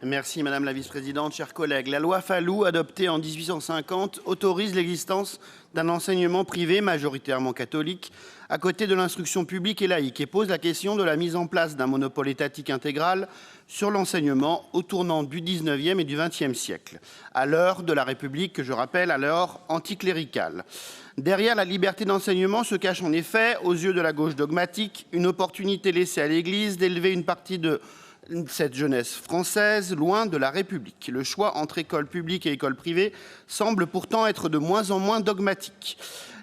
Merci Madame la Vice-présidente, chers collègues. La loi Fallou, adoptée en 1850, autorise l'existence d'un enseignement privé majoritairement catholique à côté de l'instruction publique et laïque et pose la question de la mise en place d'un monopole étatique intégral sur l'enseignement au tournant du XIXe et du XXe siècle, à l'heure de la République, que je rappelle, à l'heure anticléricale. Derrière la liberté d'enseignement se cache en effet, aux yeux de la gauche dogmatique, une opportunité laissée à l'Église d'élever une partie de cette jeunesse française loin de la République. Le choix entre école publique et école privée semble pourtant être de moins en moins dogmatique.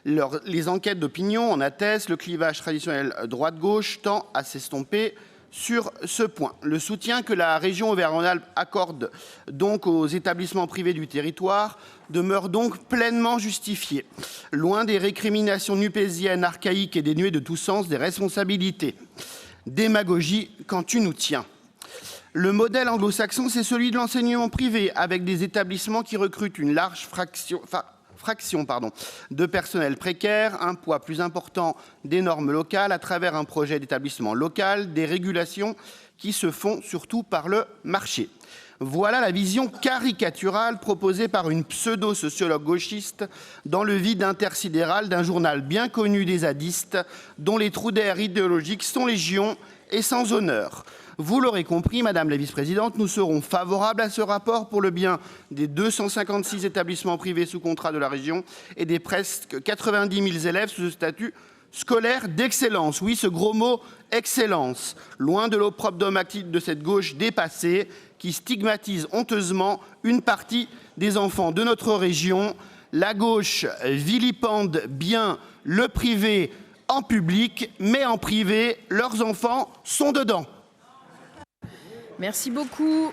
Les enquêtes d'opinion en attestent, le clivage traditionnel droite-gauche tend à s'estomper sur ce point. Le soutien que la région Auvergne-Rhône-Alpes accorde donc aux établissements privés du territoire demeure donc pleinement justifié, loin des récriminations nupésiennes, archaïques et dénuées de tout sens des responsabilités. Démagogie quand tu nous tiens. Le modèle anglo-saxon, c'est celui de l'enseignement privé, avec des établissements qui recrutent une large fraction de personnel précaire, un poids plus important des normes locales à travers un projet d'établissement local, des régulations qui se font surtout par le marché. Voilà la vision caricaturale proposée par une pseudo-sociologue gauchiste dans le vide intersidéral d'un journal bien connu des zadistes, dont les trous d'air idéologiques sont légion et sans honneur. Vous l'aurez compris, Madame la Vice-présidente, nous serons favorables à ce rapport pour le bien des 256 établissements privés sous contrat de la région et des presque 90 000 élèves sous ce statut scolaire d'excellence. Oui, ce gros mot « excellence », loin de l'opprobre dogmatique de cette gauche dépassée qui stigmatise honteusement une partie des enfants de notre région. La gauche vilipende bien le privé en public, mais en privé, leurs enfants sont dedans. Merci beaucoup.